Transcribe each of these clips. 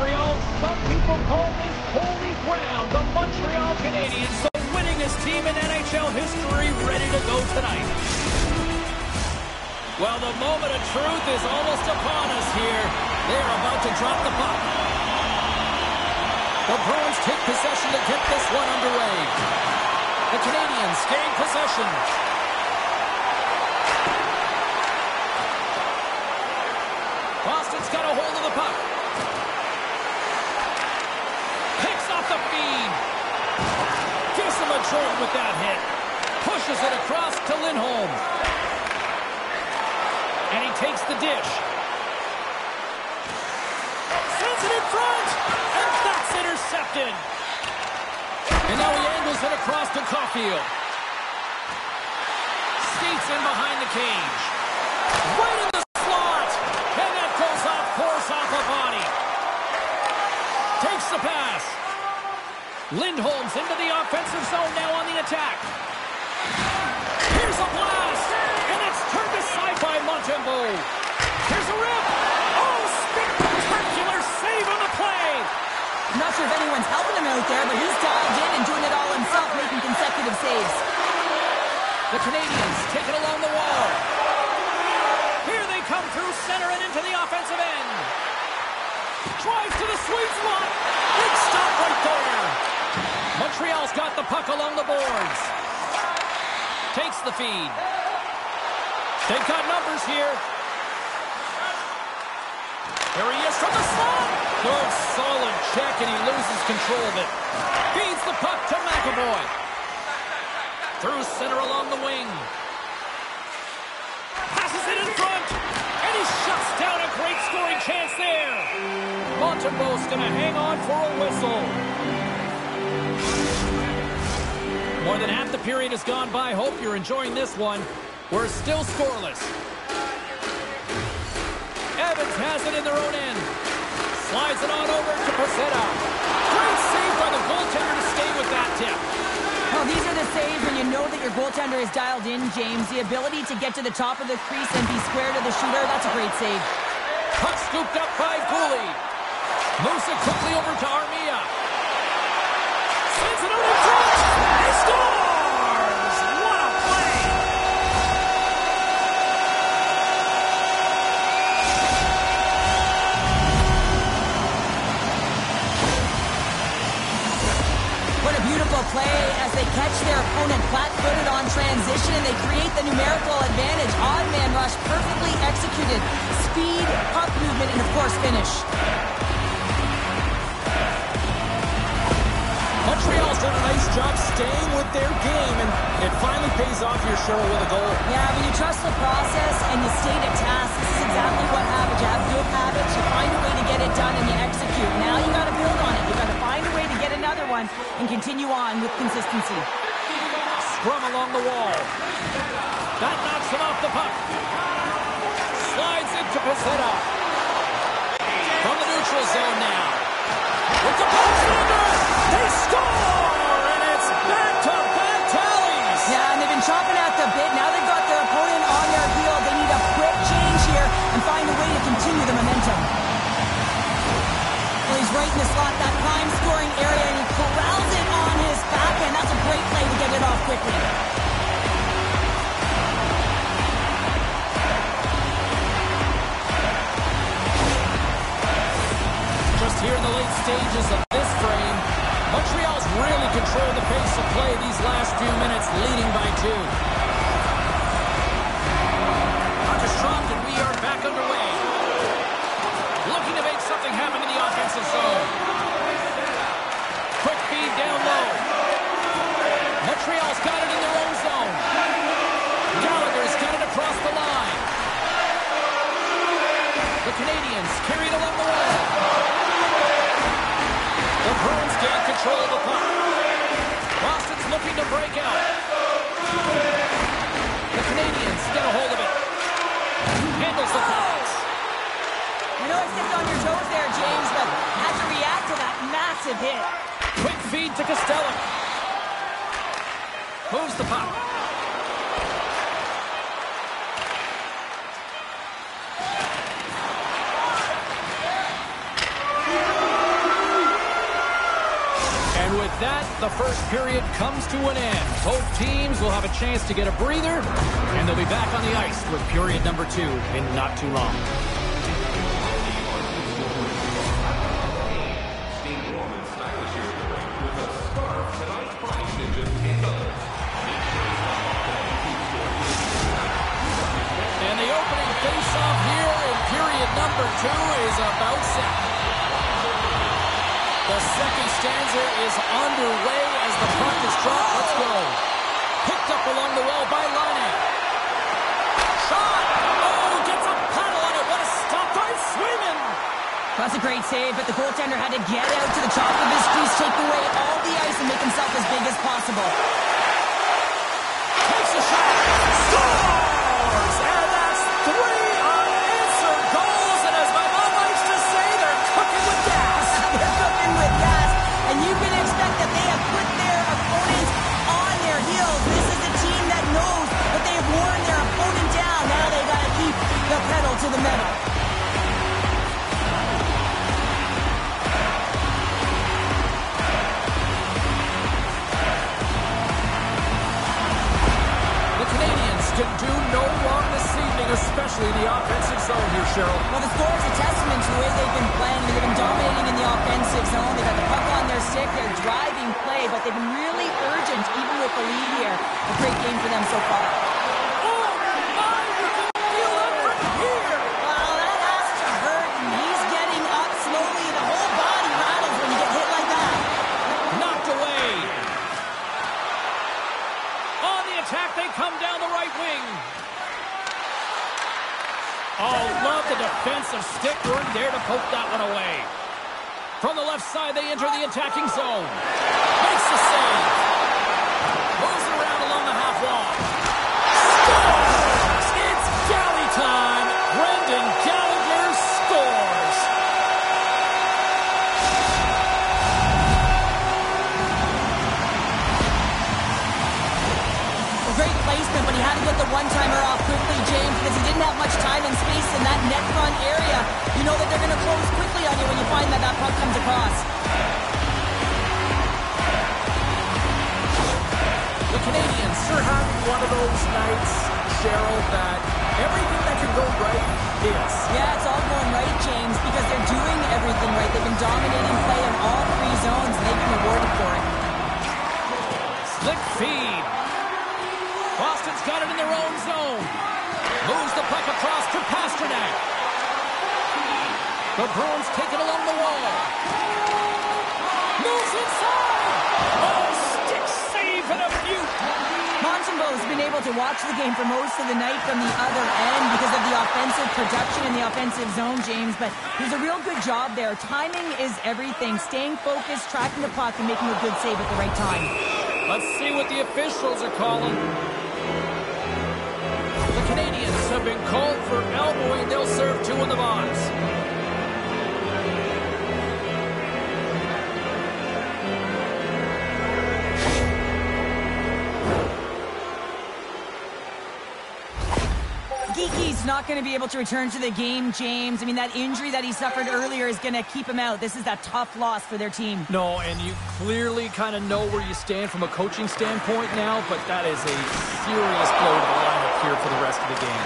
Montreal. Some people call this holy ground. The Montreal Canadiens, the winningest team in NHL history, ready to go tonight. Well, the moment of truth is almost upon us here. They are about to drop the puck. The Bruins take possession to get this one underway. The Canadiens gain possession. Boston's got a hold of the puck. Picks off the feed. Gives him a jolt with that hit. Pushes it across to Lindholm. And he takes the dish. Sends it in front. And that's intercepted. And now he angles it across to Caulfield. Skates in behind the cage. Right in the slot. And that goes off course off a body. Takes the pass. Lindholm's into the offensive zone now on the attack. Here's a blast. And it's turned aside by Montembeault. Here's a rip. Oh, spectacular save on the play. I'm not sure if anyone's helping him out there, but he's dialed in and doing it all himself, making consecutive saves. The Canadiens take it along the wall. Here they come through center and into the offensive end. Drives to the sweet spot. Big stop right there. Montreal's got the puck along the boards. Takes the feed. They've got numbers here. Here he is from the slot. Good solid check, and he loses control of it. Feeds the puck to McAvoy. Through center along the wing. Passes it in front. And he shuts down a great scoring chance there. Montembeault's going to hang on for a whistle. More than half the period has gone by. Hope you're enjoying this one. We're still scoreless. Evans has it in their own end. Slides it on over to Pacetta. Great save by the goaltender to stay with that tip. Well, these are the saves when you know that your goaltender is dialed in, James. The ability to get to the top of the crease and be square to the shooter, that's a great save. Puck scooped up by Cooley. Moves it quickly over to Armia. Sends it over to front. He scores! What a play! What a beautiful play as they catch their opponent flat-footed on transition and they create the numerical advantage. Odd man rush, perfectly executed. Speed, puck movement, and of course finish. Montreal's done a nice job staying with their game, and it finally pays off here, Cheryl, with a goal. Yeah, when you trust the process and you stay to task, this is exactly what happens. You have good habits, you find a way to get it done, and you execute. Now you got to build on it. You got to find a way to get another one and continue on with consistency. Scrum along the wall. That knocks him off the puck. Slides into Pacetta. From the neutral zone now. With the post under. They score! And it's back-to-back tallies! Yeah, and they've been chomping at the bit. Now they've got their opponent on their heel. They need a quick change here and find a way to continue the momentum. Well, he's right in the slot, that prime scoring area, and he corrals it on his backhand. That's a great play to get it off quickly. Just here in the late stages of this frame, Montreal's really controlled the pace of play these last few minutes, leading by 2. Puck is dropped, and we are back underway. Looking to make something happen in the offensive zone. Quick feed down low. Montreal's got it in their own zone. Gallagher's got it across the line. The Canadiens carried along the wall. The Bruins gain control of the puck. Boston's looking to break out. The Canadiens get a hold of it. Handles the pass. You know, I stepped on your toes there, James, but had to react to that massive hit. Quick feed to Costello. Moves the puck. that, the first period comes to an end. Both teams will have a chance to get a breather, and they'll be back on the ice with period number 2 in not too long. And the opening face-off here in period number 2 is about set. The second stanza is underway as the puck is dropped. Let's go. Picked up along the wall by Laine. Shot! Oh, gets a paddle on it. What a stop by Swayman. That's a great save, but the goaltender had to get out to the top of his crease, take away all the ice, and make himself as big as possible. Takes a shot. Scores! And that's 3 unanswered goals. And as my mom likes to say, they're cooking with gas. They're cooking with gas. And you can expect that they have put their opponents on their heels. This is a team that knows that they have worn their opponent down. Now they got to keep the pedal to the metal. The Canadiens can do no wrong this evening, especially in the offensive zone here, Cheryl. Well, the score is a testament to the way they've been playing. They've been dominating in the offensive zone. They've got the puck on their stick. They're driving play, but they've been really urgent, even with the lead here. A great game for them so far. Oh, my, you can feel it from here. Well, that has to hurt, and he's getting up slowly. The whole body rattles when you get hit like that. Knocked away. On the attack, they come down the right wing. Oh, love the defensive stick work there to poke that one away. From the left side, they enter the attacking zone. Makes the save. Moves around along the half wall. Scores! It's Galley time. Brendan Gallagher scores. A great placement, but he had to get the one-timer off quickly, James, because he didn't have much time and space in that net front area. You know that they're going to close quickly on you when you find that that puck comes across. The Canadiens sure have one of those nights, Cheryl, that everything that can go right is. Yeah, it's all going right, James, because they're doing everything right. They've been dominating play in all 3 zones, and they've been rewarded for it. Slick feed. Boston's got it in their own zone. Moves the puck across to Pasternak. The Bruins take it along the wall. Moves inside. Oh, stick save and a beaut. Montembeau's been able to watch the game for most of the night from the other end because of the offensive production in the offensive zone, James, but there's a real good job there. Timing is everything. Staying focused, tracking the puck, and making a good save at the right time. Let's see what the officials are calling. The Canadiens have been called for elbowing. They'll serve 2 in the box. Geeky's not going to be able to return to the game, James. I mean, that injury that he suffered earlier is going to keep him out. This is a tough loss for their team. No, and you clearly kind of know where you stand from a coaching standpoint now, but that is a serious blow to the lineup here for the rest of the game.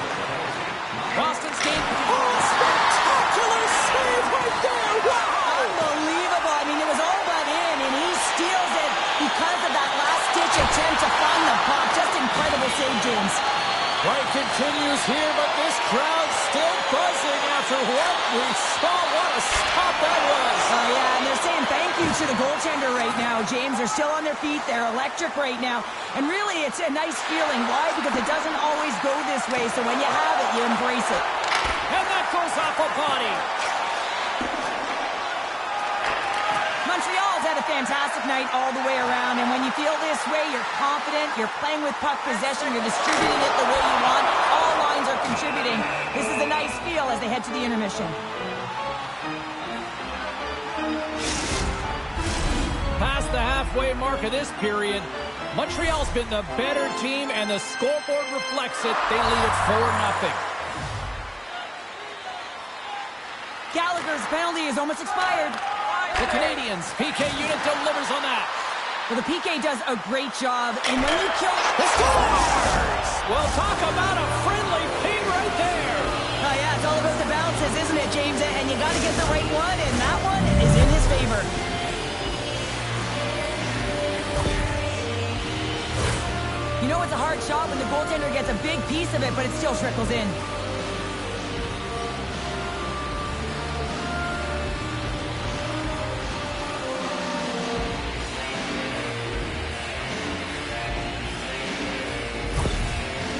Boston's game. Oh, spectacular save right there! Wow! Unbelievable. I mean, it was all but in, and he steals it because of that last-ditch attempt to find the puck. Just incredible save, James. Play continues here, but this crowd's still buzzing after what we saw. What a stop that was. Oh, yeah, and they're saying thank you to the goaltender right now, James. They're still on their feet. They're electric right now. And really, it's a nice feeling. Why? Because it doesn't always go this way, so when you have it, you embrace it. And that goes off a body. Montreal's had a fantastic night all the way around, and when you feel this way, you're confident, you're playing with puck possession, you're distributing it the way you want, all lines are contributing. This is a nice feel as they head to the intermission. Past the halfway mark of this period, Montreal's been the better team, and the scoreboard reflects it. They lead it 4-0. Gallagher's penalty is almost expired. The Canadiens PK unit delivers on that. Well, the PK does a great job, and when you kill... The scores! Well, talk about a friendly ping right there. Oh, yeah, it's all about the bounces, isn't it, James? And you got to get the right one, and that one is in his favor. You know it's a hard shot when the goaltender gets a big piece of it, but it still trickles in.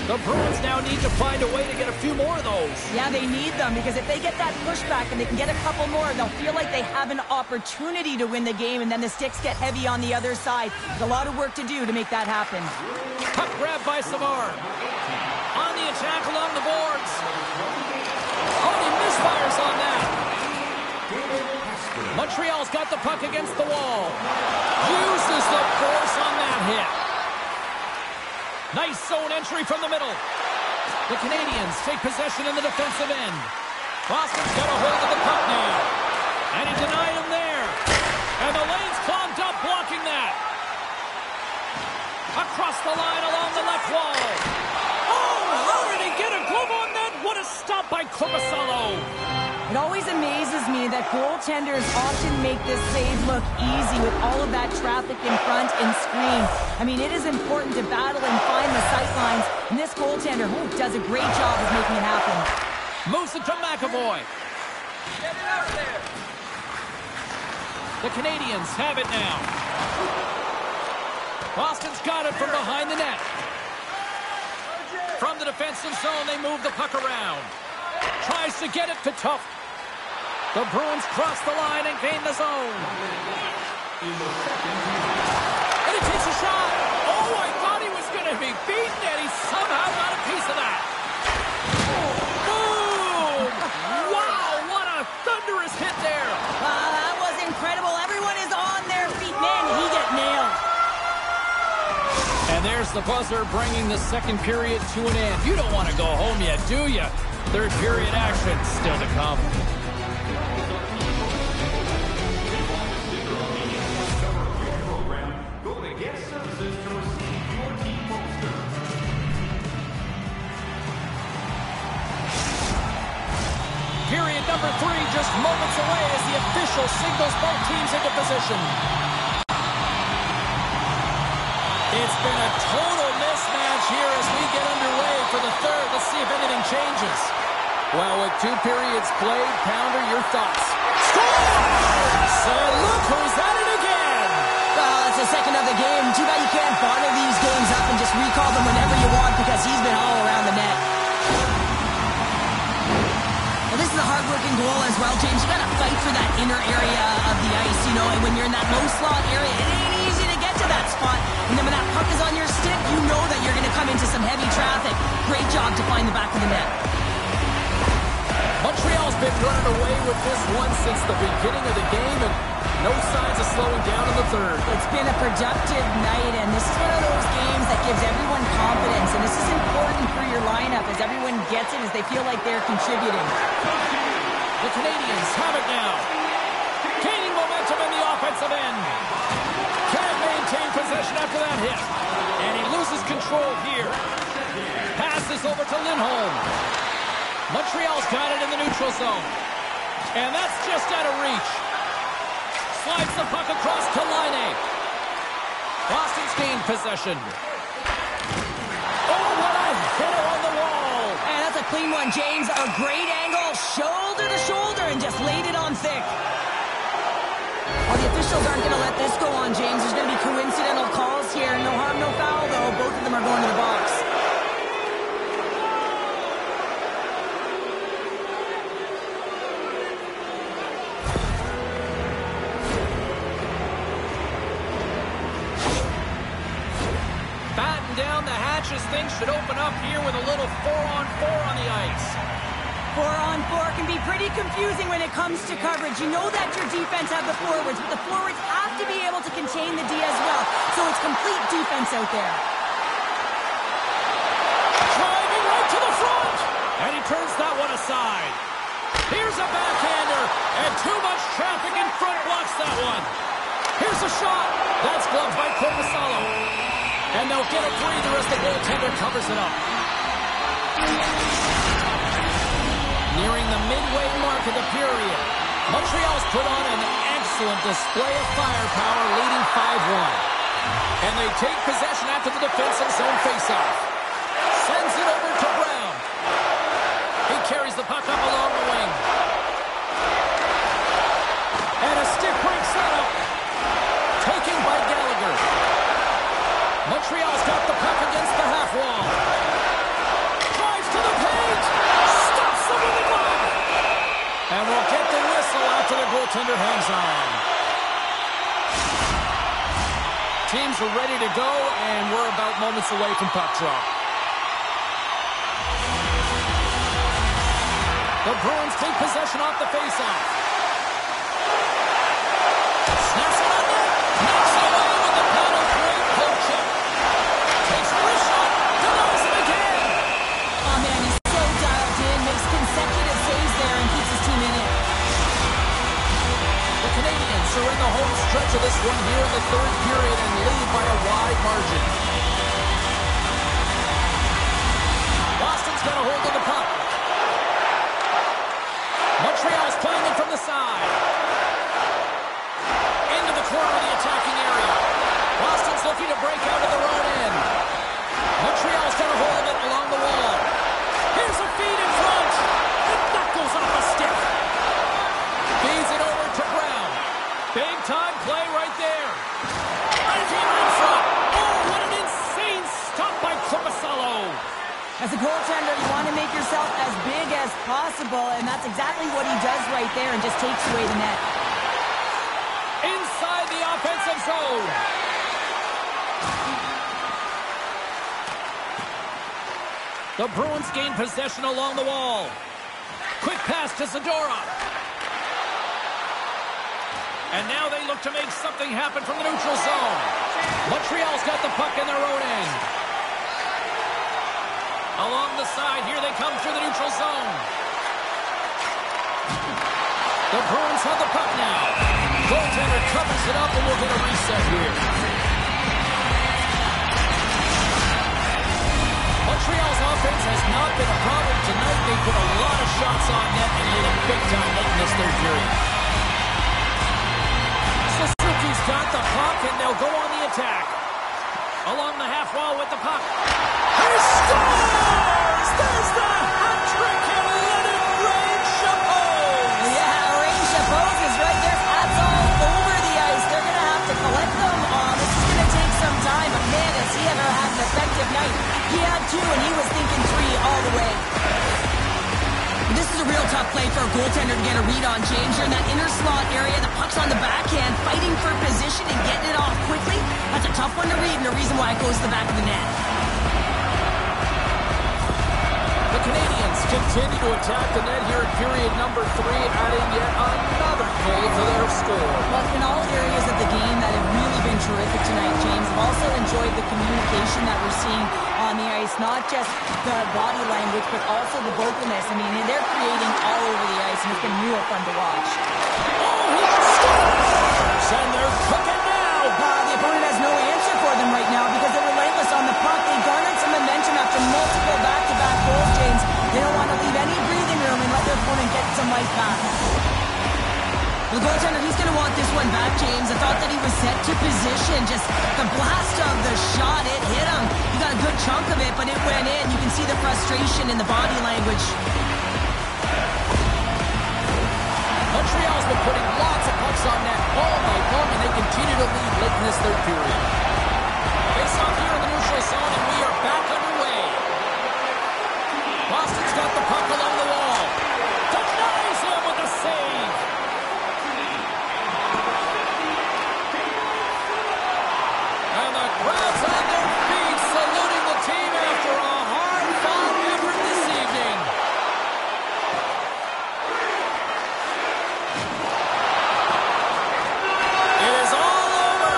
The Bruins now need to find a way to get a few more of those. Yeah, they need them, because if they get that pushback and they can get a couple more, they'll feel like they have an opportunity to win the game, and then the sticks get heavy on the other side. There's a lot of work to do to make that happen. Puck grab by Savard. On the attack along the boards. Oh, he misfires on that. Montreal's got the puck against the wall. Uses the force on that hit. Nice zone entry from the middle. The Canadiens take possession in the defensive end. Boston's got a hold of the puck now. And he denied him there. And the lane's clogged up blocking that. Across the line along the left wall. Oh, how did he get a glove on that? What a stop by Korpisalo. It always amazes me that goaltenders often make this save look easy with all of that traffic in front and screen. I mean, it is important to battle and find the sight lines, and this goaltender does a great job of making it happen. Moves it to McAvoy. Get it out of there. The Canadiens have it now. Boston's got it from behind the net. From the defensive zone, they move the puck around. Tries to get it to Tough. The Bruins cross the line and gain the zone. And he takes a shot. Oh, I thought he was going to be beaten, and he somehow got a piece of that. Boom! Wow, what a thunderous hit there. That was incredible. Everyone is on their feet. Man, he got nailed. And there's the buzzer bringing the second period to an end. You don't want to go home yet, do you? Third period action still to come. Period number 3 just moments away as the official signals both teams into position. It's been a total mismatch here as we get underway for the third. Let's see if anything changes. Well, with 2 periods played, Pounder, your thoughts? Scores! And look who's at it again! Well, it's the second of the game. Too bad you can't bottle these games up and just recall them whenever you want, because he's been all around the net. Well, this is a hard-working goal as well, James. You got to fight for that inner area of the ice, you know, and when you're in that low slot area, it ain't easy to get to that spot. And then when that puck is on your stick, you know that you're going to come into some heavy traffic. Great job to find the back of the net. Montreal's been running away with this one since the beginning of the game, and no signs of slowing down in the third. It's been a productive night, and this is one of those games that gives everyone confidence, and this is important for your lineup as everyone gets it, as they feel like they're contributing. The Canadiens have it now. Gaining momentum in the offensive end. Can't maintain possession after that hit. And he loses control here. Passes over to Lindholm. Montreal's got it in the neutral zone. And that's just out of reach. Slides the puck across to Laine. Boston's gained possession. Oh, what a hitter on the wall. And that's a clean one, James. A great angle, shoulder to shoulder, and just laid it on thick. Well, the officials aren't going to let this go on, James. There's going to be coincidental calls here. No harm, no foul, though. Both of them are going to the box. Down the hatches, things should open up here with a little 4-on-4 on the ice. 4-on-4 can be pretty confusing when it comes to coverage. You know that your defense have the forwards, but the forwards have to be able to contain the D as well. So it's complete defense out there. Driving right to the front, and he turns that one aside. Here's a backhander, and too much traffic in front blocks that one. Here's a shot. That's gloved by Corpusalo. And they'll get it free. The rest of the goaltender covers it up. Nearing the midway mark of the period, Montreal's put on an excellent display of firepower, leading 5-1. And they take possession after the defensive zone faceoff. Sends it over to Brown. He carries the puck up along the wing. And a stick break setup. Taken by Gallagher. Montreal's got the puck against the half wall. Drives to the paint. Stops the moving glove. And we'll get the whistle after the goaltender hangs on. Teams are ready to go, and we're about moments away from puck drop. The Bruins take possession off the faceoff. Snaps it on net. Knocks it away with the paddle. Great poke check. Takes a wrist shot. Denies it again. Oh, man, he's so dialed in. Makes consecutive saves there and keeps his team in it. The Canadiens are in the home stretch of this one here in the third period and lead by a wide margin. Boston's got a hold of the puck. Montreal's playing it from the side. Into the corner of the attacking area. Boston's looking to break out of their own end. Montreal's got a hold of it along the wall. Here's a feed in front. And that goes off a stick. Feeds it over to Brown. Big time play right there. Right in front. Oh, what an insane stop by Corpusalo. As a goaltender, you want to make yourself as big as possible, and that's exactly what he does right there and just takes away the net. Inside the offensive zone. The Bruins gain possession along the wall. Quick pass to Zadora. And now they look to make something happen from the neutral zone. Montreal's got the puck in their own end. Along the side, here they come through the neutral zone. The Bruins have the puck now. Goaltender covers it up, and we'll get a reset here. Montreal's offense has not been a problem tonight. They put a lot of shots on net and hit it big time late in this third period. Suzuki's got the puck, and they'll go on the attack. Along the half wall with the puck. He scores! There's the hat trick, and let it rain Chapeau! Yeah, Rain Chapeau is right there. Hats all over the ice. They're going to have to collect them. This is going to take some time, but man, has he ever had an effective night. He had two, and he was thinking three all the way. This is a real tough play for a goaltender to get a read on, James. You're in that inner slot area. The puck's on the backhand, fighting for position and getting it off quickly. That's a tough one to read, and the reason why it goes to the back of the net. The Canadiens continue to attack the net here in period number 3, adding yet another goal to their score. Well, in all areas of the game that have really been terrific tonight, James. I've also enjoyed the communication that we're seeing on the ice, not just the body language, but also the vocalness. I mean, they're creating all over the ice, and it's been real fun to watch. Oh, he scores! And they're cooking now! The opponent has no answer for them right now because they're relentless on the puck. They garnered some momentum after multiple back-to-back goals, James. They don't want to leave any breathing room and let their opponent get some life back. The goaltender, he's going to want this one back, James. I thought that he was set to position. Just the blast of the shot, it hit him. He got a good chunk of it, but it went in. You can see the frustration in the body language. Montreal's been putting lots of pucks on net all night long, and they continue to lead late in this third period. Face off here in the neutral zone, and we are back underway. Boston's got the puck along the wall. Denies him with a save. And the crowd's on their feet, saluting the team after a hard-fought effort this evening. It is all over.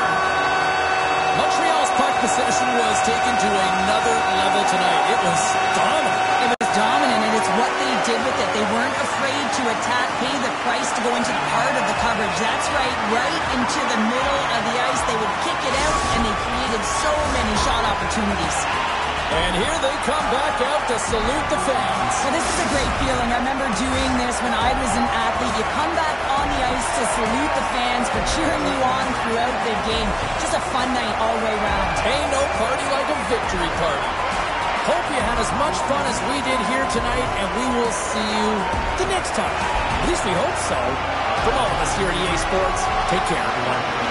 Montreal's puck possession was taken to another level tonight. It was dominant. It was dominant, and it's what they did with it. They weren't afraid to attack, pay the price to go into the heart of the coverage. That's right into the middle of the ice. They would kick yielded so many shot opportunities. And here they come back out to salute the fans. Well, this is a great feeling. I remember doing this when I was an athlete. You come back on the ice to salute the fans for cheering you on throughout the game. Just a fun night all the way around. Ain't no party like a victory party. Hope you had as much fun as we did here tonight, and we will see you the next time. At least we hope so. From all of us here at EA Sports, take care, everyone.